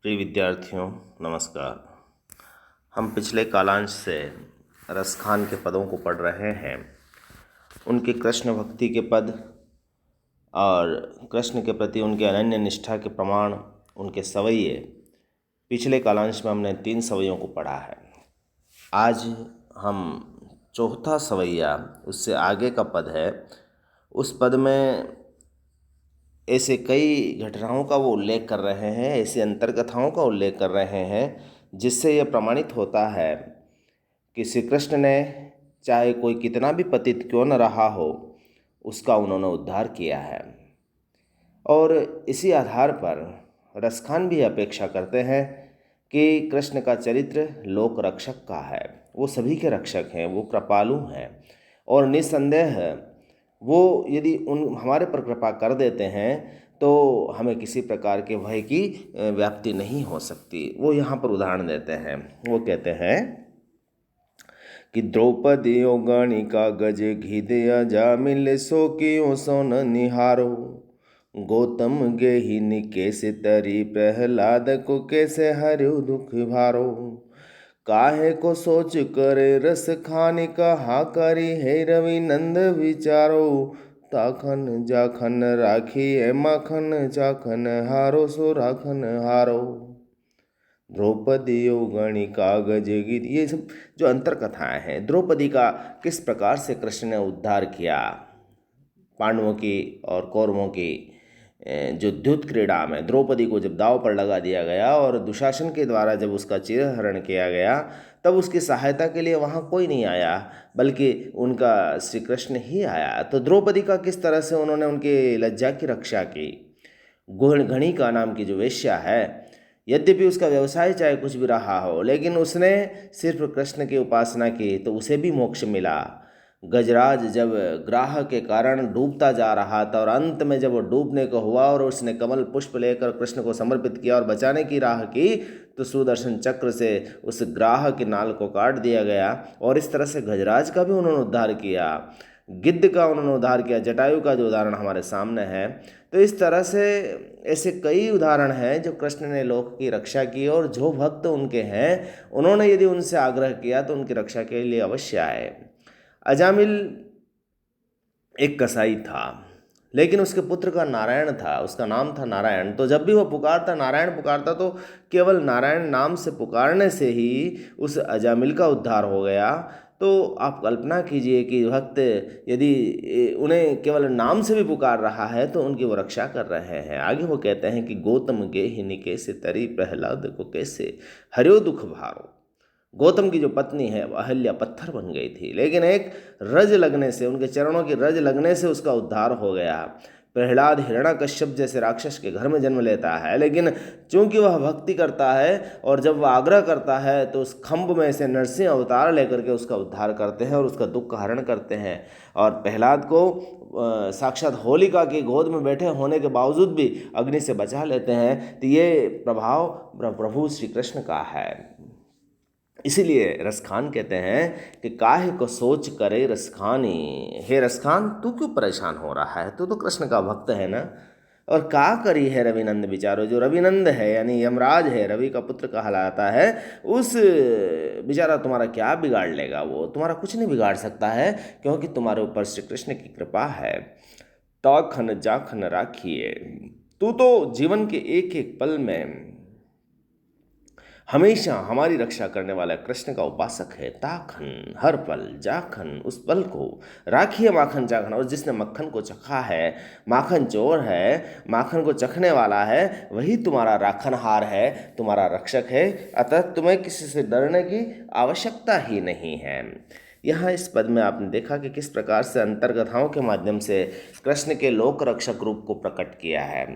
प्रिय विद्यार्थियों, नमस्कार। हम पिछले कालांश से रसखान के पदों को पढ़ रहे हैं। उनके कृष्ण भक्ति के पद और कृष्ण के प्रति उनके अनन्य निष्ठा के प्रमाण, उनके सवैये। पिछले कालांश में हमने 3 सवैयों को पढ़ा है। आज हम चौथा सवैया, उससे आगे का पद है। उस पद में ऐसे कई घटनाओं का वो उल्लेख कर रहे हैं, ऐसी अंतर्कथाओं का उल्लेख कर रहे हैं जिससे यह प्रमाणित होता है कि श्री कृष्ण ने चाहे कोई कितना भी पतित क्यों न रहा हो, उसका उन्होंने उद्धार किया है। और इसी आधार पर रसखान भी अपेक्षा करते हैं कि कृष्ण का चरित्र लोक रक्षक का है। वो सभी के रक्षक हैं, वो कृपालु हैं और निस्संदेह वो यदि उन हमारे पर कृपा कर देते हैं तो हमें किसी प्रकार के भय की व्याप्ति नहीं हो सकती। वो यहाँ पर उदाहरण देते हैं। वो कहते हैं कि द्रौपदी गणिका गज घिदया जामिल सो कियो सोन निहारो, गौतम गेहि निकेश तरी प्रहलाद को कैसे हरु दुख भारो, काहे को सोच करे रस खानी कहा करी हे रवि नंद विचारो, ताखन जाखन राखी है माखन चाखन हारो सो राखन हारो। द्रौपदी गणिका गज गीत, ये सब जो अंतर कथाएं हैं, द्रौपदी का किस प्रकार से कृष्ण ने उद्धार किया। पांडवों की और कौरवों की जो द्युत क्रीड़ा में द्रौपदी को जब दांव पर लगा दिया गया और दुशासन के द्वारा जब उसका चिरहरण किया गया, तब उसकी सहायता के लिए वहाँ कोई नहीं आया, बल्कि उनका श्री कृष्ण ही आया। तो द्रौपदी का किस तरह से उन्होंने उनकी लज्जा की रक्षा की। गणिका नाम की जो वेश्या है, यद्यपि उसका व्यवसाय चाहे कुछ भी रहा हो, लेकिन उसने सिर्फ कृष्ण की उपासना की तो उसे भी मोक्ष मिला। गजराज जब ग्राह के कारण डूबता जा रहा था और अंत में जब वो डूबने को हुआ और उसने कमल पुष्प लेकर कृष्ण को समर्पित किया और बचाने की राह की, तो सुदर्शन चक्र से उस ग्राह के नाल को काट दिया गया। और इस तरह से गजराज का भी उन्होंने उद्धार किया, गिद्ध का उन्होंने उद्धार किया, जटायु का जो उदाहरण हमारे सामने है। तो इस तरह से ऐसे कई उदाहरण हैं जो कृष्ण ने लोक की रक्षा की, और जो भक्त उनके हैं उन्होंने यदि उनसे आग्रह किया तो उनकी रक्षा के लिए अवश्य आए। अजामिल एक कसाई था, लेकिन उसके पुत्र का नारायण था, उसका नाम था नारायण। तो जब भी वह पुकारता, नारायण पुकारता, तो केवल नारायण नाम से पुकारने से ही उस अजामिल का उद्धार हो गया। तो आप कल्पना कीजिए कि भक्त यदि उन्हें केवल नाम से भी पुकार रहा है तो उनकी वो रक्षा कर रहे हैं। आगे वो कहते हैं कि गौतम गेहि निकेसे तरी प्रहलाद को कैसे हर्यो दुख भारो। गौतम की जो पत्नी है वह अहल्या पत्थर बन गई थी, लेकिन एक रज लगने से, उनके चरणों की रज लगने से उसका उद्धार हो गया। प्रहलाद हिरण्यकश्यप जैसे राक्षस के घर में जन्म लेता है, लेकिन चूंकि वह भक्ति करता है और जब वह आग्रह करता है तो उस खम्भ में से नरसिंह अवतार लेकर के उसका उद्धार करते हैं और उसका दुख का हरण करते हैं। और प्रहलाद को साक्षात होलिका की गोद में बैठे होने के बावजूद भी अग्नि से बचा लेते हैं। तो ये प्रभाव प्रभु श्री कृष्ण का है। इसीलिए रसखान कहते हैं कि काहे को सोच करे रसखानी, हे रसखान तू क्यों परेशान हो रहा है, तू तो कृष्ण का भक्त है ना। और का करी है रविनंद विचारो, जो रविनंद है यानी यमराज है, रवि का पुत्र कहलाता है, उस बेचारा तुम्हारा क्या बिगाड़ लेगा। वो तुम्हारा कुछ नहीं बिगाड़ सकता है, क्योंकि तुम्हारे ऊपर श्री कृष्ण की कृपा है। ताखन जाखन राखिए, तू तो जीवन के एक एक पल में हमेशा हमारी रक्षा करने वाला कृष्ण का उपासक है। ताखन हर पल, जाखन उस पल को, राखिए माखन चाखन, और जिसने मक्खन को चखा है, माखन चोर है, माखन को चखने वाला है, वही तुम्हारा राखनहार है, तुम्हारा रक्षक है। अतः तुम्हें किसी से डरने की आवश्यकता ही नहीं है। यहाँ इस पद में आपने देखा कि किस प्रकार से अंतर्कथाओं के माध्यम से कृष्ण के लोक रक्षक रूप को प्रकट किया है।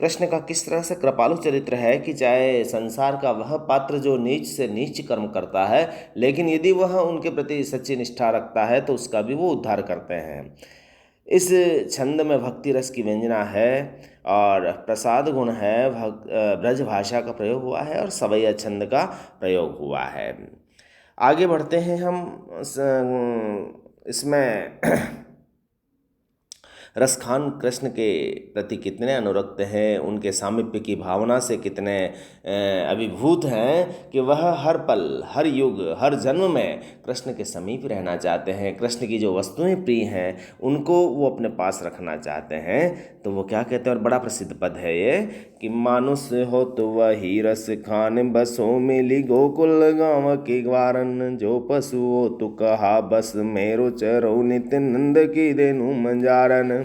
कृष्ण का किस तरह से कृपालु चरित्र है कि चाहे संसार का वह पात्र जो नीच से नीच कर्म करता है, लेकिन यदि वह उनके प्रति सच्ची निष्ठा रखता है तो उसका भी वो उद्धार करते हैं। इस छंद में भक्ति रस की व्यंजना है और प्रसाद गुण है, ब्रज भाषा का प्रयोग हुआ है और सवैया छंद का प्रयोग हुआ है। आगे बढ़ते हैं हम इसमें रसखान कृष्ण के प्रति कितने अनुरक्त हैं, उनके सामीप्य की भावना से कितने अभिभूत हैं कि वह हर पल, हर युग, हर जन्म में कृष्ण के समीप रहना चाहते हैं। कृष्ण की जो वस्तुएं प्रिय हैं उनको वो अपने पास रखना चाहते हैं। तो वो क्या कहते हैं, और बड़ा प्रसिद्ध पद है ये कि मानुष हो तो वही रस खान बसो मिली गोकुल गाँव के ग्वारन, जो पशु हो तो कहा बस मेरो चरो नित्य नंद की देनु मंजारन।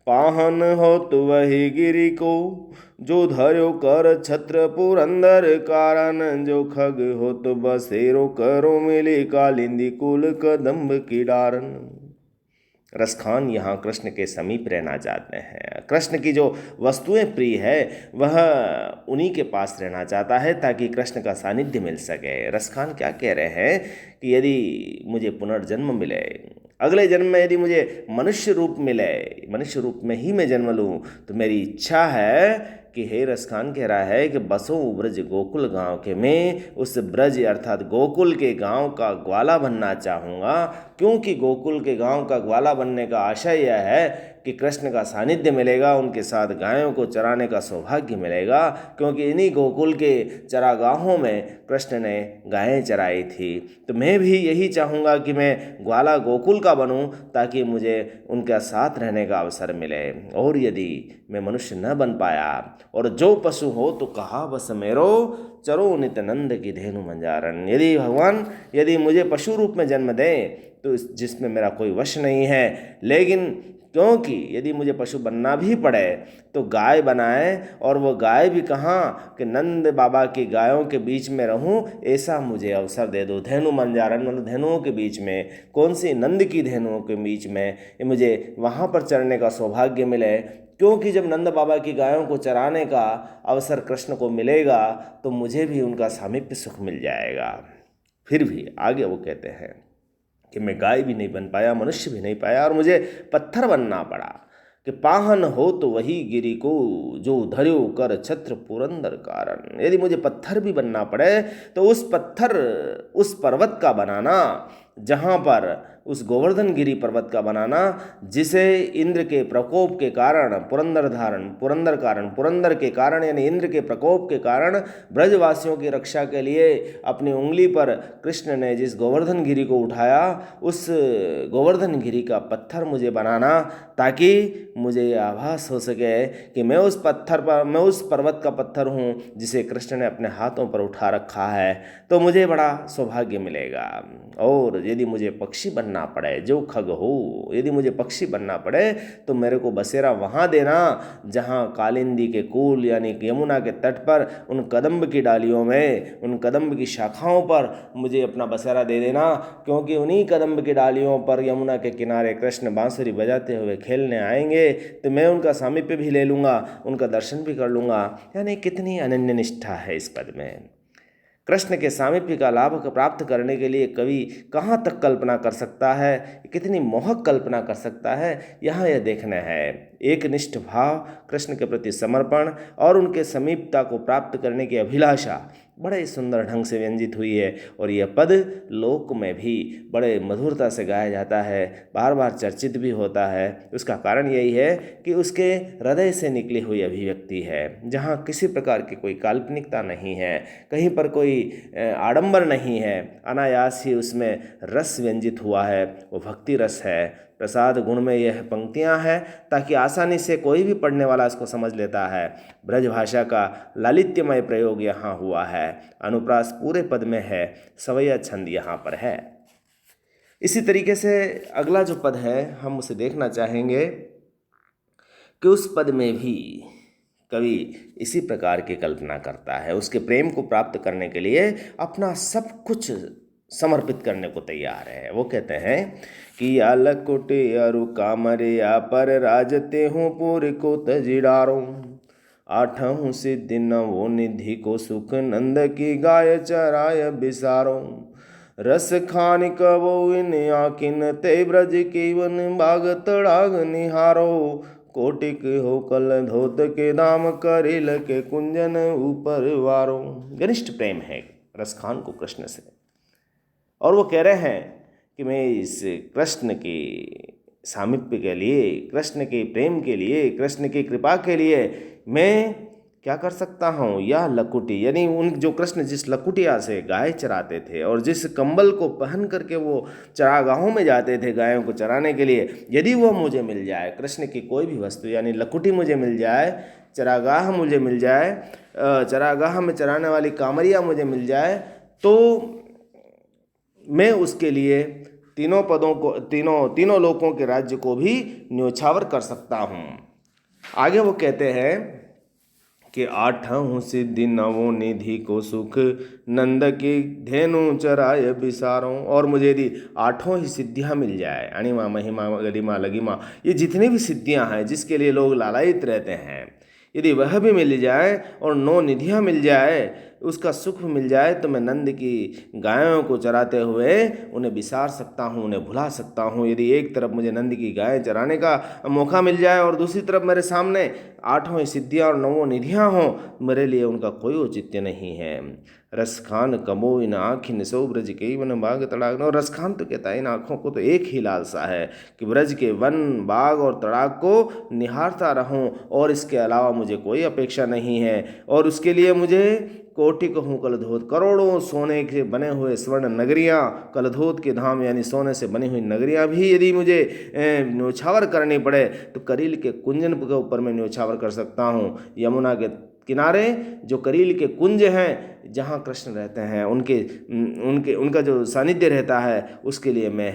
पाहन हो तो वही गिरी को जो धर्यो कर छत्र पुरंदर कारण, जो खग हो तो बसेरो करो मिली कालिंदी कुल कदम्ब की डारन। रसखान यहाँ कृष्ण के समीप रहना चाहते हैं। कृष्ण की जो वस्तुएं प्रिय है वह उन्हीं के पास रहना चाहता है ताकि कृष्ण का सानिध्य मिल सके। रसखान क्या कह रहे हैं कि यदि मुझे पुनर्जन्म मिले, अगले जन्म में यदि मुझे मनुष्य रूप मिले, मनुष्य रूप में ही मैं जन्म लूँ, तो मेरी इच्छा है कि हे रसखान कह रहा है कि बसो ब्रज गोकुल गांव के, मैं उस ब्रज अर्थात गोकुल के गांव का ग्वाला बनना चाहूँगा। क्योंकि गोकुल के गांव का ग्वाला बनने का आशय यह है कि कृष्ण का सानिध्य मिलेगा, उनके साथ गायों को चराने का सौभाग्य मिलेगा। क्योंकि इन्हीं गोकुल के चरागाहों में कृष्ण ने गायें चराई थी। तो मैं भी यही चाहूँगा कि मैं ग्वाला गोकुल का बनूं ताकि मुझे उनका साथ रहने का अवसर मिले। और यदि मैं मनुष्य न बन पाया और जो पशु हो तो कहा बस मेरो चरो नित्यानंद की धेनु मंजारन, यदि भगवान यदि मुझे पशु रूप में जन्म दें तो जिसमें मेरा कोई वश नहीं है, लेकिन क्योंकि यदि मुझे पशु बनना भी पड़े तो गाय बनाए, और वो गाय भी कहाँ कि नंद बाबा की गायों के बीच में रहूं, ऐसा मुझे अवसर दे दो। धेनु मंजारन मतलब धेनुओं के बीच में, कौन सी नंद की धेनुओं के बीच में, मुझे वहाँ पर चरने का सौभाग्य मिले। क्योंकि जब नंद बाबा की गायों को चराने का अवसर कृष्ण को मिलेगा तो मुझे भी उनका सामीप्य सुख मिल जाएगा। फिर भी आगे वो कहते हैं कि मैं गाय भी नहीं बन पाया, मनुष्य भी नहीं पाया, और मुझे पत्थर बनना पड़ा कि पाहन हो तो वही गिरी को जो धर्यो कर छत्र पुरंदर कारण। यदि मुझे पत्थर भी बनना पड़े तो उस पत्थर, उस पर्वत का बनाना जहाँ पर, उस गोवर्धन गिरी पर्वत का बनाना जिसे इंद्र के प्रकोप के कारण पुरंदर के कारण यानी इंद्र के प्रकोप के कारण ब्रजवासियों की रक्षा के लिए अपनी उंगली पर कृष्ण ने जिस गोवर्धन गिरी को उठाया, उस गोवर्धन गिरी का पत्थर मुझे बनाना ताकि मुझे ये आभास हो सके कि मैं उस पर्वत का पत्थर हूँ जिसे कृष्ण ने अपने हाथों पर उठा रखा है। तो मुझे बड़ा सौभाग्य मिलेगा। और यदि मुझे पक्षी बनना पड़े, जो खग हो, यदि मुझे पक्षी बनना पड़े तो मेरे को बसेरा वहाँ देना जहाँ कालिंदी के कूल यानी यमुना के तट पर उन कदम्ब की डालियों में, उन कदम्ब की शाखाओं पर मुझे अपना बसेरा दे देना। क्योंकि उन्हीं कदम्ब की डालियों पर यमुना के किनारे कृष्ण बांसुरी बजाते हुए खेलने आएंगे, तो मैं उनका सामीप्य भी ले लूँगा, उनका दर्शन भी कर लूँगा। यानी कितनी अनन्य निष्ठा है इस पद में। कृष्ण के सामीप्य का लाभ प्राप्त करने के लिए कवि कहाँ तक कल्पना कर सकता है, कितनी मोहक कल्पना कर सकता है, यहाँ यह देखना है। एक निष्ठ भाव, कृष्ण के प्रति समर्पण और उनके समीपता को प्राप्त करने की अभिलाषा बड़े सुंदर ढंग से व्यंजित हुई है। और यह पद लोक में भी बड़े मधुरता से गाया जाता है, बार बार चर्चित भी होता है। उसका कारण यही है कि उसके हृदय से निकली हुई अभिव्यक्ति है, जहाँ किसी प्रकार की कोई काल्पनिकता नहीं है, कहीं पर कोई आडंबर नहीं है, अनायास ही उसमें रस व्यंजित हुआ है, वो भक्ति रस है। प्रसाद गुण में यह पंक्तियां हैं ताकि आसानी से कोई भी पढ़ने वाला इसको समझ लेता है। ब्रज भाषा का लालित्यमय प्रयोग यहाँ हुआ है, अनुप्रास पूरे पद में है, सवैया छंद यहाँ पर है। इसी तरीके से अगला जो पद है हम उसे देखना चाहेंगे कि उस पद में भी कवि इसी प्रकार की कल्पना करता है, उसके प्रेम को प्राप्त करने के लिए अपना सब कुछ समर्पित करने को तैयार है। वो कहते हैं कि आलकुटे अरु कामरिया पर राजते हूँ पूर को तजिडारो, आठहूँ सिद्धि नवो निधि को सुख नंद की गाय चराय बिसारो, रस खान कवो इन आकिन ते ब्रज की वन बाग तड़ाग निहारो, कोटिक हो कल धोत के दाम करिल के कुंजन ऊपर वारो। घनिष्ठ प्रेम है रसखान को कृष्ण से, और वो कह रहे हैं कि मैं इस कृष्ण की सामीप्य के लिए, कृष्ण के प्रेम के लिए, कृष्ण की कृपा के लिए मैं क्या कर सकता हूँ? यह लकुटी, यानी उन जो कृष्ण जिस लकुटिया से गाय चराते थे और जिस कंबल को पहन करके वो चरागाहों में जाते थे गायों को चराने के लिए, यदि वो मुझे मिल जाए, कृष्ण की कोई भी वस्तु यानी लकुटी मुझे मिल जाए, चरागाह मुझे मिल जाए, चरागाह में चराने वाली कांवरिया मुझे मिल जाए, तो मैं उसके लिए तीनों पदों को, तीनों लोकों के राज्य को भी न्योछावर कर सकता हूँ। आगे वो कहते हैं कि आठहु सिद्धि नवो निधि को सुख, नंद की धेनु चराय बिसारों। और मुझे यदि आठों ही सिद्धियां मिल जाए, अणिमा महिमा गरिमा लगिमा, ये जितनी भी सिद्धियां हैं जिसके लिए लोग लालायित रहते हैं, यदि वह भी मिल जाए और 9 निधियां मिल जाए, उसका सुख मिल जाए, तो मैं नंद की गायों को चराते हुए उन्हें बिसार सकता हूँ, उन्हें भुला सकता हूँ। यदि एक तरफ मुझे नंद की गायें चराने का मौका मिल जाए और दूसरी तरफ मेरे सामने आठों ही सिद्धियाँ और 9 निधियाँ हों, मेरे लिए उनका कोई औचित्य नहीं है। रसखान कमो इन आँखिन सो ब्रज के वन बाग तड़ाग। और रसखान तो कहता है इन आँखों को तो एक ही लालसा है कि ब्रज के वन बाग और तड़ाग को निहारता रहूं, और इसके अलावा मुझे कोई अपेक्षा नहीं है। और उसके लिए मुझे कोटि कहूँ कलधोत, करोड़ों सोने के बने हुए स्वर्ण नगरियाँ, कलधोत के धाम यानी सोने से बनी हुई नगरियाँ भी यदि मुझे न्योछावर करनी पड़े, तो करील के कुंजन के ऊपर मैं न्योछावर कर सकता हूँ। यमुना के किनारे जो करील के कुंज हैं, जहाँ कृष्ण रहते हैं, उनका जो सानिध्य रहता है, उसके लिए मैं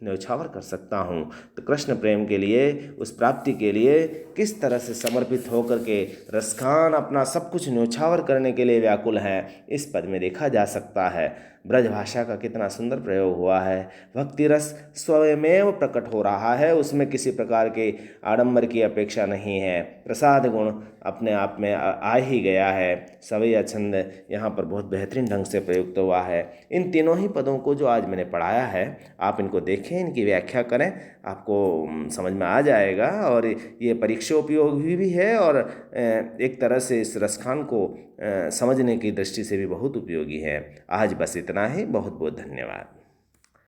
न्योछावर कर सकता हूँ। तो कृष्ण प्रेम के लिए, उस प्राप्ति के लिए किस तरह से समर्पित होकर के रसखान अपना सब कुछ न्योछावर करने के लिए व्याकुल है, इस पद में देखा जा सकता है। ब्रज भाषा का कितना सुंदर प्रयोग हुआ है। भक्ति रस स्वयमेव प्रकट हो रहा है, उसमें किसी प्रकार के आडंबर की अपेक्षा नहीं है। प्रसाद गुण अपने आप में आ ही गया है। सवैया छंद यहाँ पर बहुत बेहतरीन ढंग से प्रयुक्त हुआ है। इन तीनों ही पदों को जो आज मैंने पढ़ाया है, आप इनको देखें, इनकी व्याख्या करें, आपको समझ में आ जाएगा। और ये परीक्षा उपयोगी भी है और एक तरह से इस रसखान को समझने की दृष्टि से भी बहुत उपयोगी है। आज बस इतना ही। बहुत बहुत धन्यवाद।